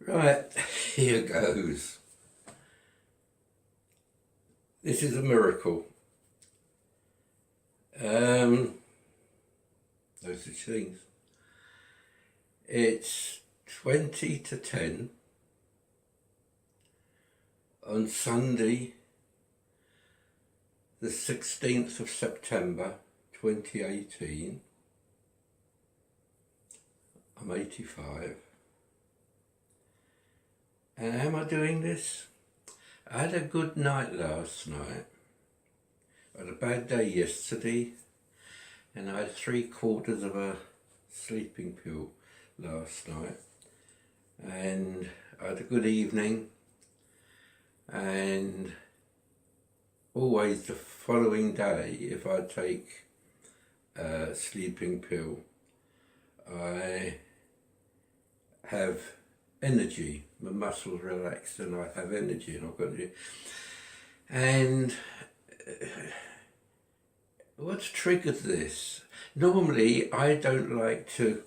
Right, here goes. This is a miracle. No such things. It's 20 to 10 on Sunday, the 16th of September 2018. I'm 85. And how am I doing this? I had a good night last night. I had a bad day yesterday, and I had 3/4 of a sleeping pill last night. And I had a good evening, and always the following day, if I take a sleeping pill, I have energy. My muscles relaxed and I have energy, and I've got it. And what's triggered this? Normally I don't like to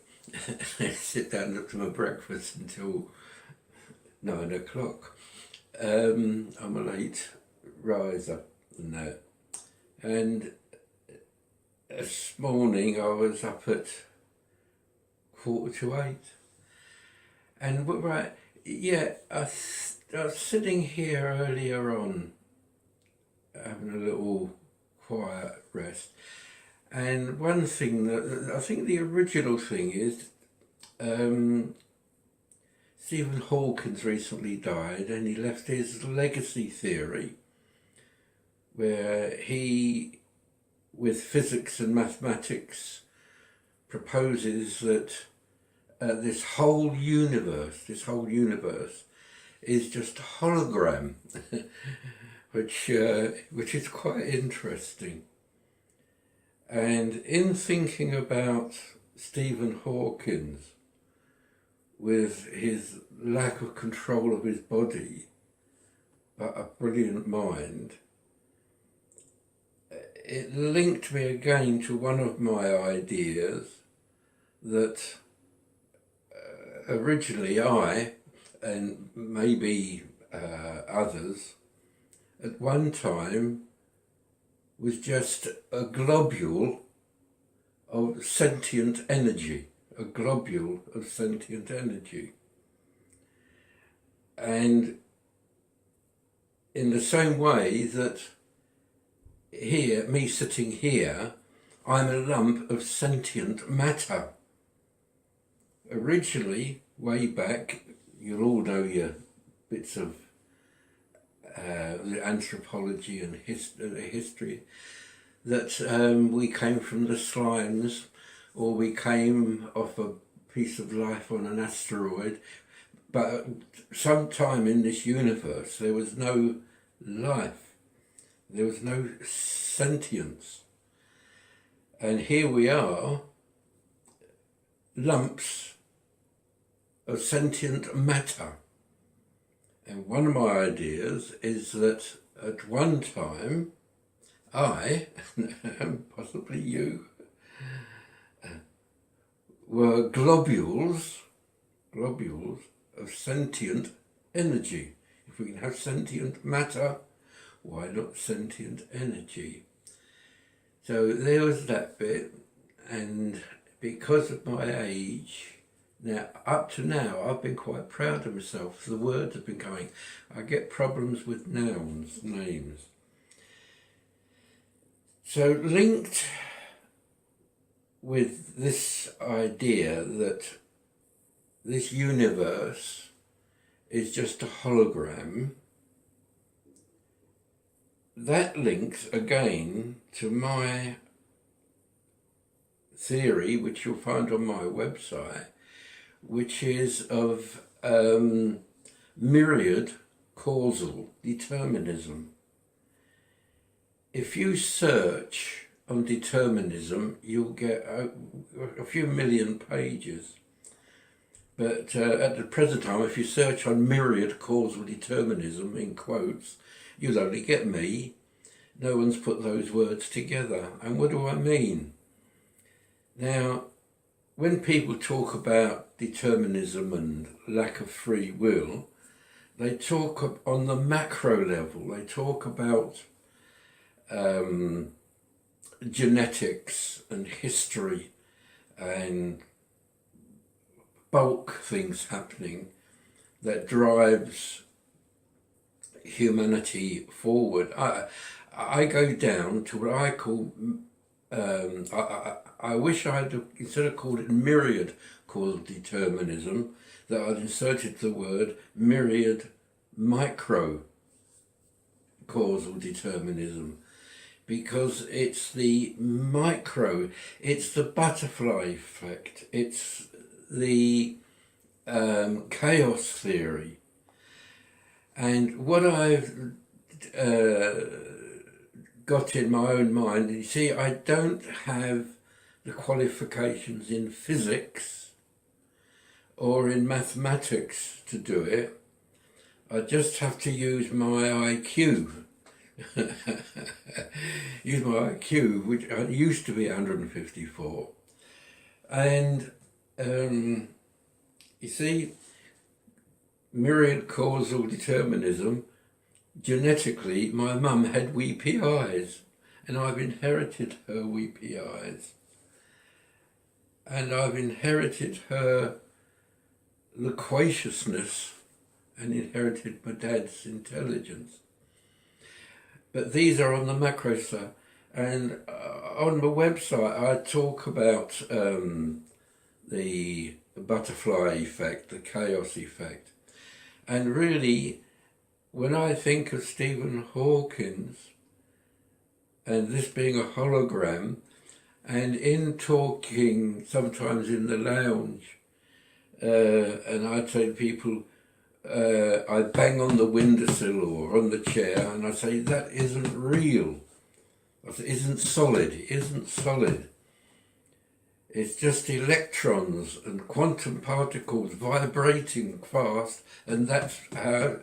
sit down and look at my breakfast until 9 o'clock. I'm a late riser and that. And this morning I was up at 7:45. And right, yeah, I was sitting here earlier on, having a little quiet rest. And one thing that I think the original thing is, Stephen Hawking recently died, and he left his legacy theory, where he, with physics and mathematics, proposes that this whole universe is just a hologram, which is quite interesting. And in thinking about Stephen Hawking, with his lack of control of his body, but a brilliant mind, it linked me again to one of my ideas that originally I, and maybe others, at one time was just a globule of sentient energy, a globule of sentient energy. And in the same way that here, me sitting here, I'm a lump of sentient matter. Originally, way back, you'll all know your bits of the anthropology and history, that we came from the slimes, or we came off a piece of life on an asteroid, but sometime in this universe there was no life, there was no sentience. And here we are, lumps of sentient matter. And one of my ideas is that at one time, I, and possibly you, were globules of sentient energy. If we can have sentient matter, why not sentient energy? So there was that bit, and because of my age, now, up to now, I've been quite proud of myself. The words have been coming. I get problems with nouns, names. So linked with this idea that this universe is just a hologram, that links again to my theory, which you'll find on my website, which is of myriad causal determinism. If you search on determinism, you'll get a few million pages. But at the present time, if you search on myriad causal determinism, in quotes, you'll only get me. No one's put those words together. And what do I mean? Now, when people talk about determinism and lack of free will, they talk on the macro level. They talk about genetics and history and bulk things happening that drives humanity forward. I go down to what I call, I wish I had, instead of called it myriad causal determinism, that I'd inserted the word myriad micro causal determinism, because it's the micro, it's the butterfly effect, it's the chaos theory. And what I've got in my own mind, you see, I don't have the qualifications in physics or in mathematics to do it. I just have to use my IQ. Use my IQ, which used to be 154. And you see, myriad causal determinism, genetically, my mum had weepy eyes, and I've inherited her weepy eyes. And I've inherited her loquaciousness and inherited my dad's intelligence. But these are on the macro stuff. And on the website, I talk about the butterfly effect, the chaos effect. And really, when I think of Stephen Hawking and this being a hologram, and in talking sometimes in the lounge, and I'd say to people, I bang on the windowsill or on the chair, and I say, that isn't real. It isn't solid. It isn't solid. It's just electrons and quantum particles vibrating fast, and that's how.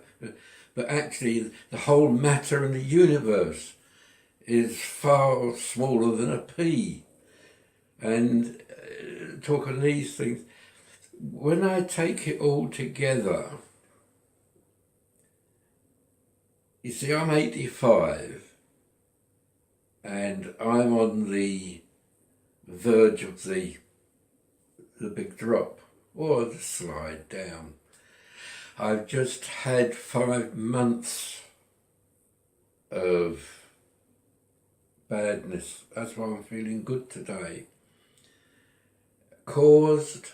But actually, the whole matter in the universe is far smaller than a pea. And talk on these things, when I take it all together, you see, I'm 85, and I'm on the verge of the big drop, or the slide down. I've just had 5 months of badness. That's why I'm feeling good today. Caused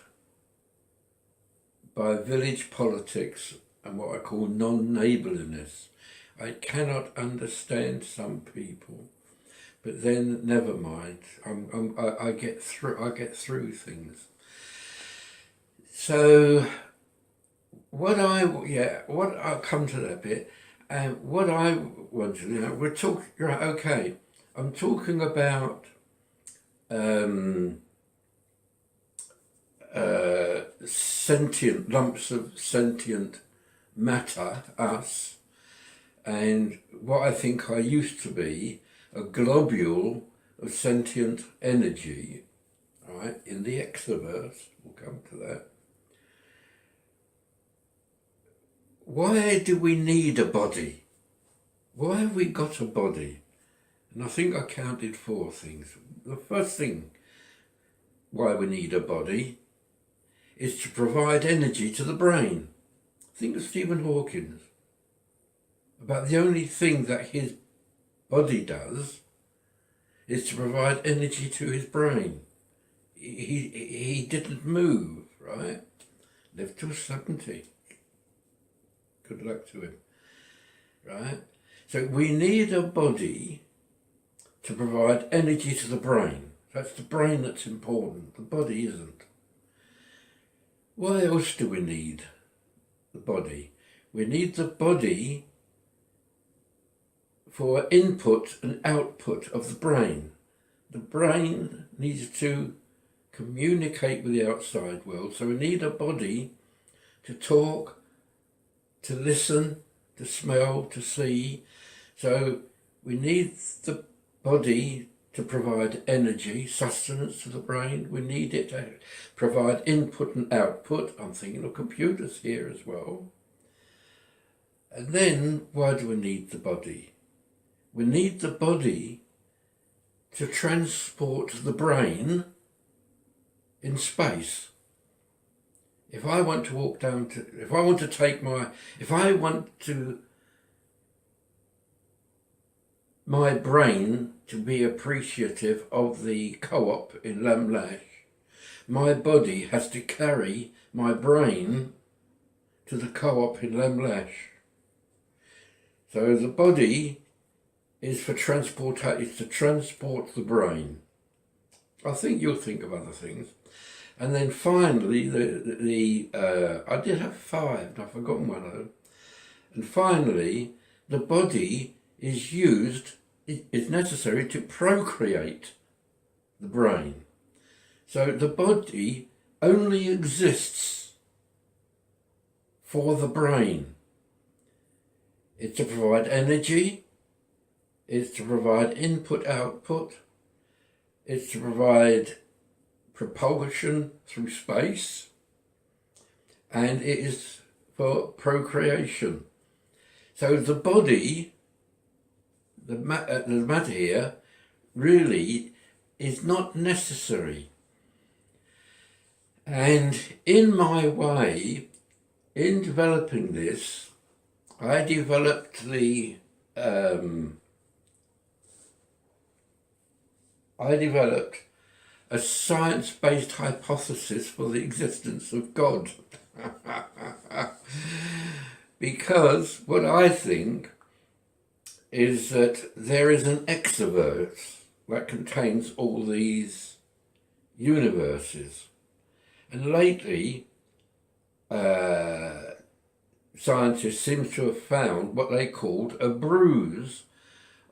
by village politics and what I call non-neighbourliness. I cannot understand some people, but then never mind. I get through things. So I'll come to that bit. What I want to know, we're talking, right, okay, I'm talking about sentient, lumps of sentient matter, us, and what I think I used to be, a globule of sentient energy, right, in the exoverse. We'll come to that. Why do we need a body? Why have we got a body? And I think I counted 4 things. The first thing why we need a body is to provide energy to the brain. Think of Stephen Hawking. About the only thing that his body does is to provide energy to his brain. He didn't move, right? Lived till 70. Good luck to him, right? So we need a body to provide energy to the brain. That's the brain that's important. The body isn't. Why else do we need the body? We need the body for input and output of the brain. The brain needs to communicate with the outside world, so we need a body to talk, to listen, to smell, to see. So we need the body to provide energy, sustenance to the brain. We need it to provide input and output. I'm thinking of computers here as well. And then, why do we need the body? We need the body to transport the brain in space. If I want my brain to be appreciative of the co-op in Lamlash, my body has to carry my brain to the co-op in Lamlash. So the body is for transport, is to transport the brain. I think you'll think of other things. And then finally, I did have 5, and I've forgotten one of them. And finally, the body is necessary to procreate the brain. So the body only exists for the brain. It's to provide energy, it's to provide input-output, it's to provide propulsion through space, and it is for procreation. So the body, the matter here, really is not necessary. And in my way, in developing this, I developed a science-based hypothesis for the existence of God. Because what I think is that there is an exoverse that contains all these universes. And lately, scientists seem to have found what they called a bruise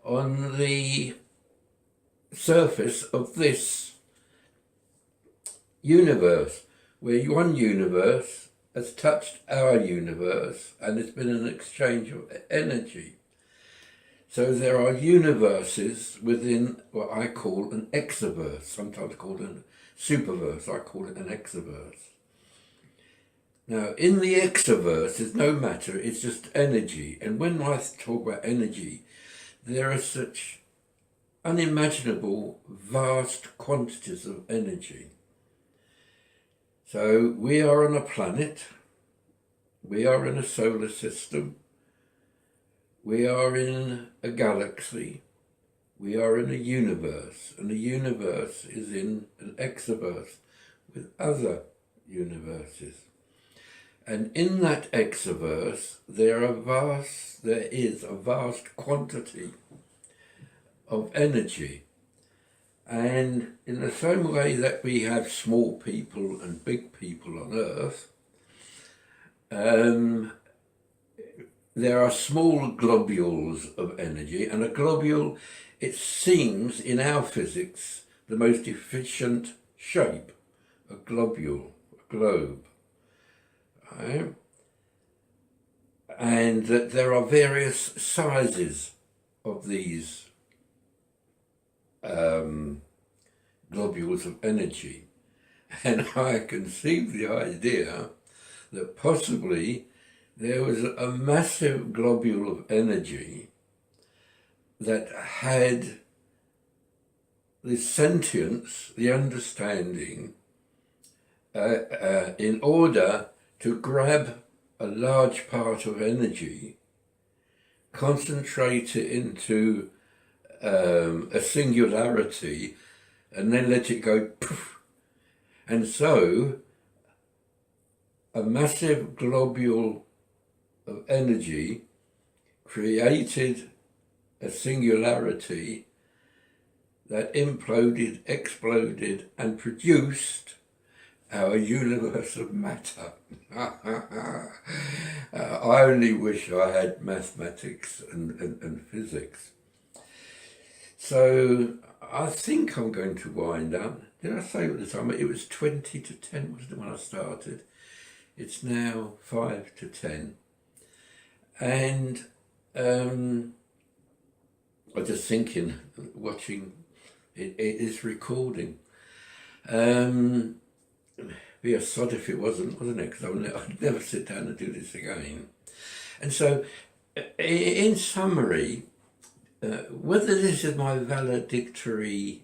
on the surface of this universe, where one universe has touched our universe and it's been an exchange of energy. So there are universes within what I call an exoverse, sometimes called a superverse. I call it an exoverse. Now, in the exoverse, there's no matter, it's just energy. And when I talk about energy, there are such unimaginable, vast quantities of energy. So we are on a planet, we are in a solar system, we are in a galaxy, we are in a universe, and the universe is in an exoverse with other universes. And in that exoverse, there is a vast quantity of energy. And in the same way that we have small people and big people on Earth, there are small globules of energy, and a globule, it seems in our physics the most efficient shape, a globule, a globe. Right? And that there are various sizes of these globules of energy. And I conceived the idea that possibly there was a massive globule of energy that had the sentience, the understanding, in order to grab a large part of energy, concentrate it into a singularity, and then let it go poof. And so a massive globule of energy created a singularity that imploded, exploded, and produced our universe of matter. I only wish I had mathematics and physics. So I think I'm going to wind up. Did I say at the time it was 20 to 10, wasn't it, when I started? It's now 5 to 10. And I was just thinking, watching It is recording. Be a sod if it wasn't it? Because I'd never sit down and do this again. And so, in summary, whether this is my valedictory,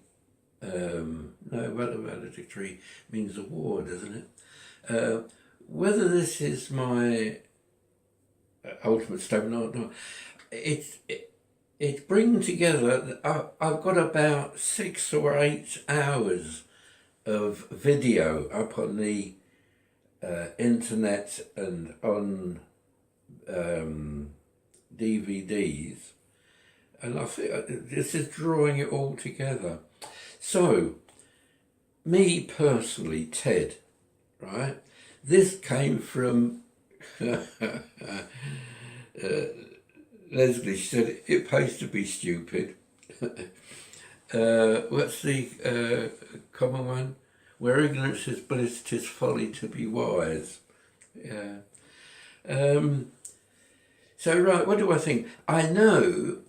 valedictory means award, doesn't it? Whether this is my ultimate statement or not, it's bringing together, I've got about 6 or 8 hours of video up on the internet and on DVDs, and I think this is drawing it all together. So, me personally, Ted, right? This came from Leslie. She said it pays to be stupid. What's the common one? Where ignorance is bliss, 'tis folly to be wise. Yeah. So, right, what do I think? I know,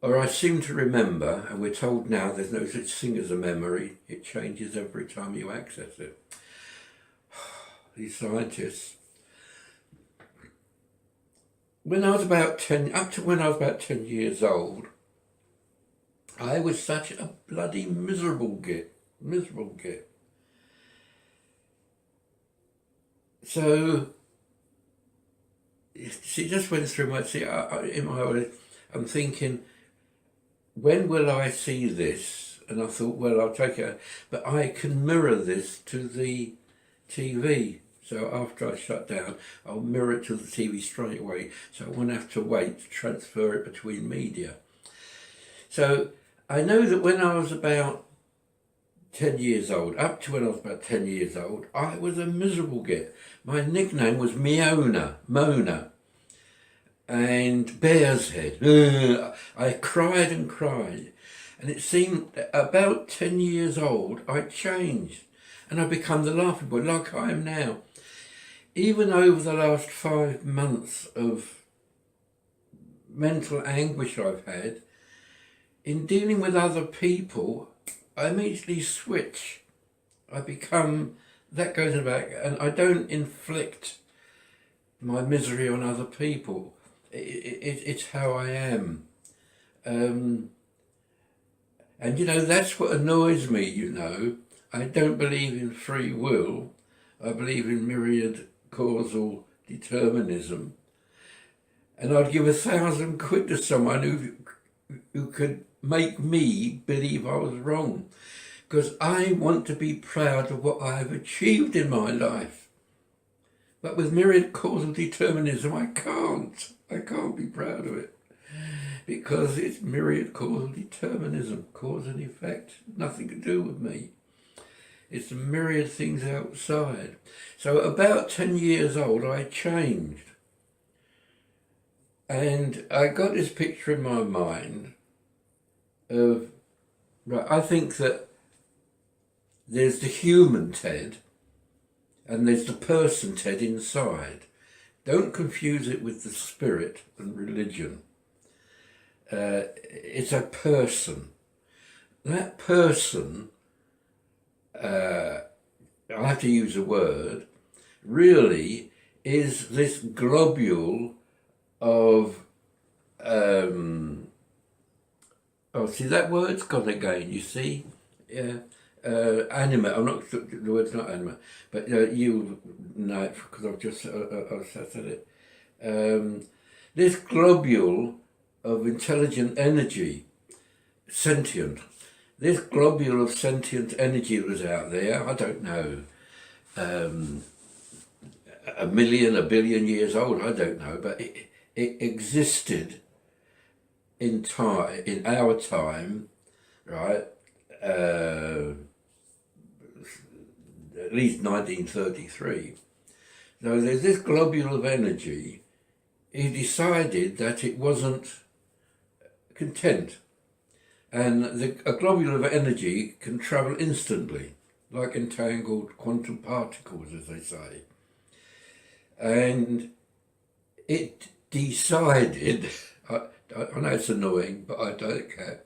or I seem to remember, and we're told now there's no such thing as a memory. It changes every time you access it. These scientists. When I was about 10, up to when I was about 10 years old, I was such a bloody miserable git. So, she just went through my, in my head, I'm thinking, when will I see this? And I thought, well, I'll take it, but I can mirror this to the TV. So after I shut down, I'll mirror it to the TV straight away, so I won't have to wait to transfer it between media. So I know that when I was about 10 years old, up to when I was about 10 years old, I was a miserable git. My nickname was Mona, and Bear's Head. I cried and cried. And it seemed about 10 years old, I changed. And I become the laughing boy, like I am now. Even over the last 5 months of mental anguish I've had, in dealing with other people, I immediately switch. I become, that goes in the back, and I don't inflict my misery on other people. It's how I am. And that's what annoys me, I don't believe in free will. I believe in myriad causal determinism. And I'd give 1,000 quid to someone who could make me believe I was wrong. Because I want to be proud of what I have achieved in my life. But with myriad causal determinism, I can't be proud of it. Because it's myriad causal determinism, cause and effect, nothing to do with me. It's the myriad things outside. So about 10 years old, I changed. And I got this picture in my mind of, right, I think that there's the human Ted and there's the person Ted inside. Don't confuse it with the spirit and religion. It's a person. That person, I have to use a word, really is this globule of, see, that word's gone again, you see? Yeah. Animate, the word's not animate, but you know it because I've just said it. This globule of intelligent energy, sentient. This globule of sentient energy was out there, I don't know, 1 million, 1 billion years old, I don't know, but it existed in time, in our time, right? At least 1933. So there's this globule of energy. He decided that it wasn't content. And a globule of energy can travel instantly, like entangled quantum particles, as they say. And it decided, I know it's annoying, but I don't care.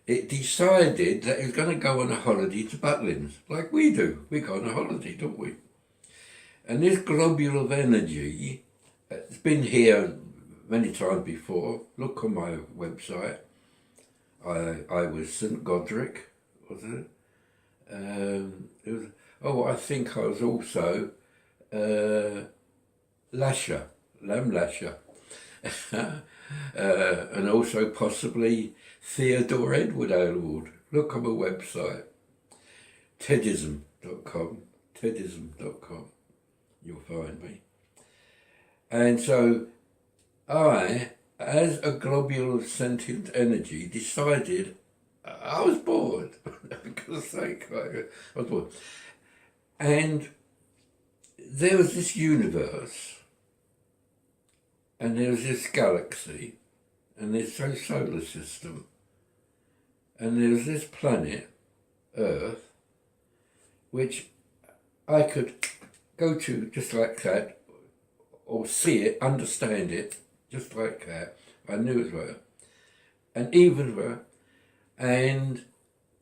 it decided that it was going to go on a holiday to Butlins, like we do. We go on a holiday, don't we? And this globule of energy, it's been here many times before. Look on my website. I was St. Godric, was it? It was, oh, I think I was also Lasher, Lamb Lasher. And also possibly Theodore Edward Aylward. Look on my website, tedism.com, you'll find me. And so I, as a globule of sentient energy, decided I was bored. For God's sake, I was bored. And there was this universe, and there was this galaxy, and this solar system, and there was this planet, Earth, which I could go to just like that, or see it, understand it, just like that. I knew it were, and even were, and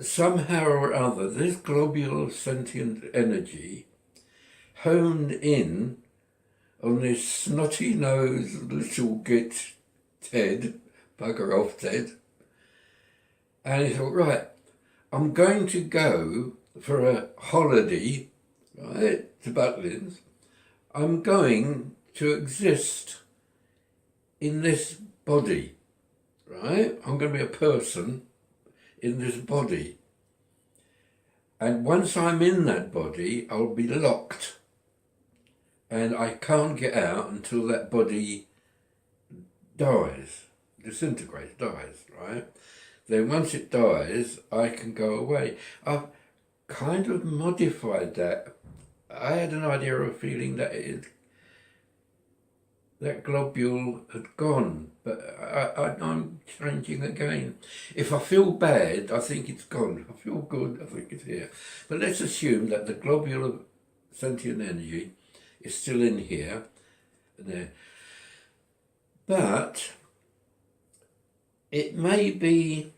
somehow or other, this globule of sentient energy honed in on this snotty-nosed little git Ted, bugger off Ted, and he thought, right, I'm going to go for a holiday, right, to Butlins. I'm going to exist in this body, right? I'm going to be a person in this body. And once I'm in that body, I'll be locked. And I can't get out until that body dies, disintegrates, dies, right? Then once it dies, I can go away. I've kind of modified that. I had an idea or a feeling that that globule had gone, but I'm changing again. If I feel bad, I think it's gone. If I feel good, I think it's here. But let's assume that the globule of sentient energy is still in here, there. But it may be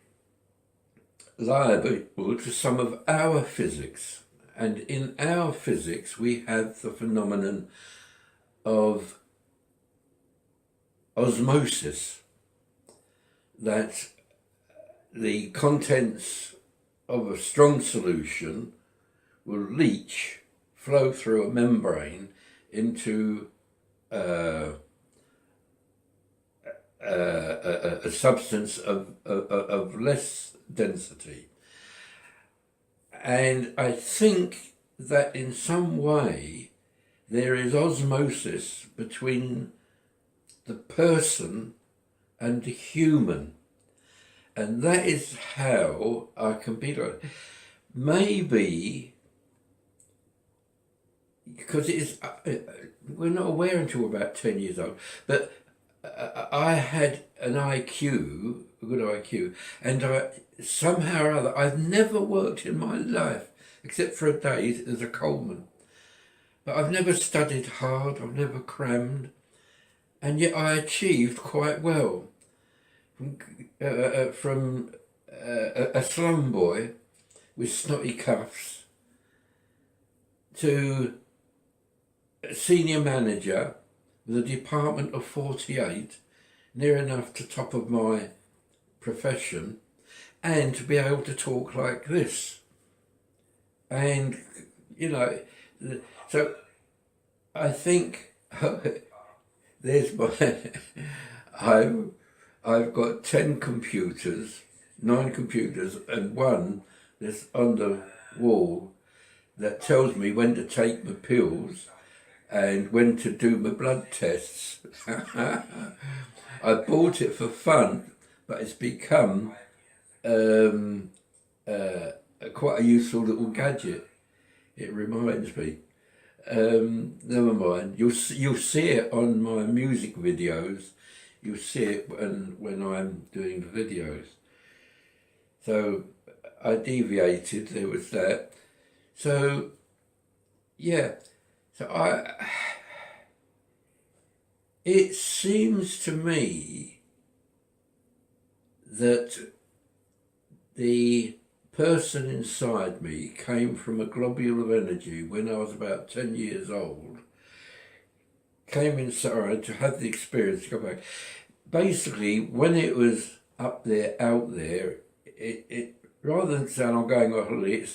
liable to some of our physics. And in our physics, we have the phenomenon of osmosis, that the contents of a strong solution will leach, flow through a membrane into a substance of less density. And I think that in some way there is osmosis between the person and the human. And that is how I can be like, maybe, because it is, we're not aware until about 10 years old, but I had an IQ, a good IQ, and somehow or other, I've never worked in my life, except for a day as a coalman. But I've never studied hard, I've never crammed, and yet I achieved quite well. From a slum boy with snotty cuffs to a senior manager with a department of 48, near enough to top of my profession, and to be able to talk like this. And, you know, so I think there's my, I've got 10 computers, 9 computers, and one that's on the wall that tells me when to take my pills and when to do my blood tests. I bought it for fun, but it's become quite a useful little gadget. It reminds me. Never mind. You'll see it on my music videos. You'll see it when I'm doing the videos. So I deviated. There was that. So yeah. So it seems to me that the person inside me came from a globule of energy when I was about 10 years old, came inside to have the experience to go back. Basically, when it was up there, out there, it rather than saying I'm going on holiday,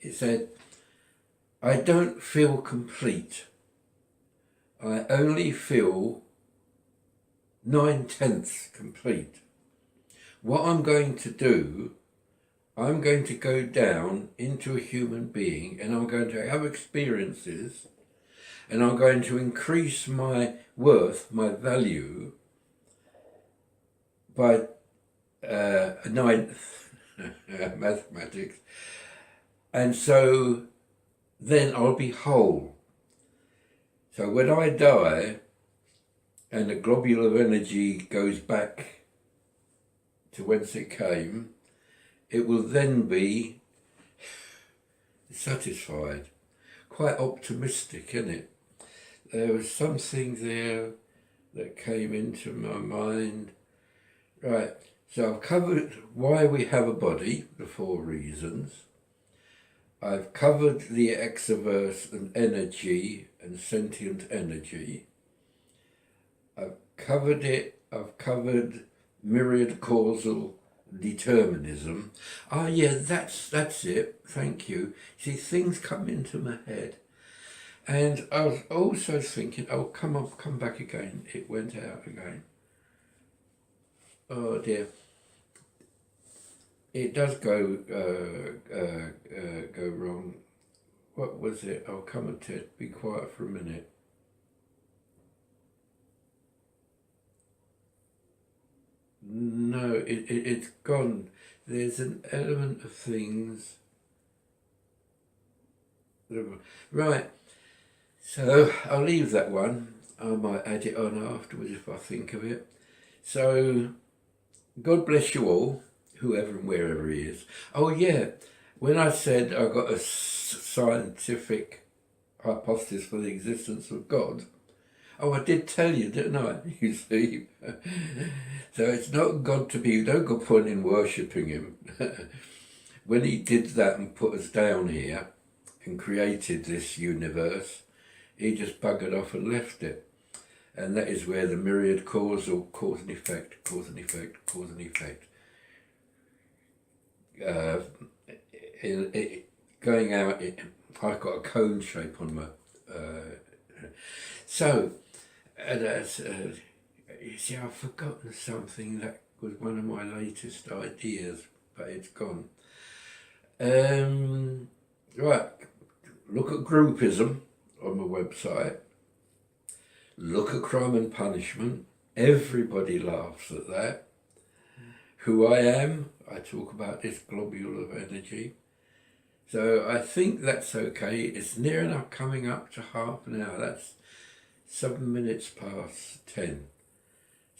it said, I don't feel complete. I only feel 9/10 complete. What I'm going to do, I'm going to go down into a human being and I'm going to have experiences and I'm going to increase my worth, my value by a ninth mathematics. And so then I'll be whole. So when I die and the globule of energy goes back to whence it came, it will then be satisfied. Quite optimistic, isn't it? There was something there that came into my mind. Right, so I've covered why we have a body, the 4 reasons. I've covered the exaverse and energy and sentient energy. I've covered it. I've covered myriad causal determinism. Ah, yeah, that's it. Thank you. See, things come into my head. And I was also thinking, oh, come back again. It went out again. Oh dear. It does go wrong. What was it? Oh, come on, Ted, be quiet for a minute. No, it's gone. There's an element of things. Right, so I'll leave that one. I might add it on afterwards if I think of it. So, God bless you all, whoever and wherever he is. Oh yeah, when I said I got a scientific hypothesis for the existence of God, oh, I did tell you, didn't I? You see. So it's not God to be, no good point in worshipping him. When he did that and put us down here and created this universe, he just buggered off and left it. And that is where the myriad causal, cause and effect, cause and effect, cause and effect. Going out, I've got a cone shape on my... So, you see, I've forgotten something that was one of my latest ideas, but it's gone. Right, look at groupism on my website. Look at crime and punishment. Everybody laughs at that. Who I am, I talk about this globule of energy. So I think that's okay. It's near enough coming up to half an hour. That's 7 minutes past 10.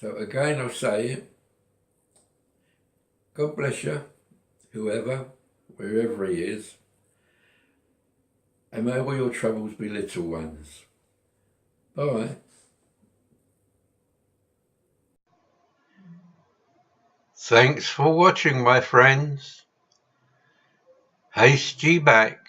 So again, I'll say it. God bless you, whoever, wherever he is. And may all your troubles be little ones. Bye. Thanks for watching, my friends. Haste ye back.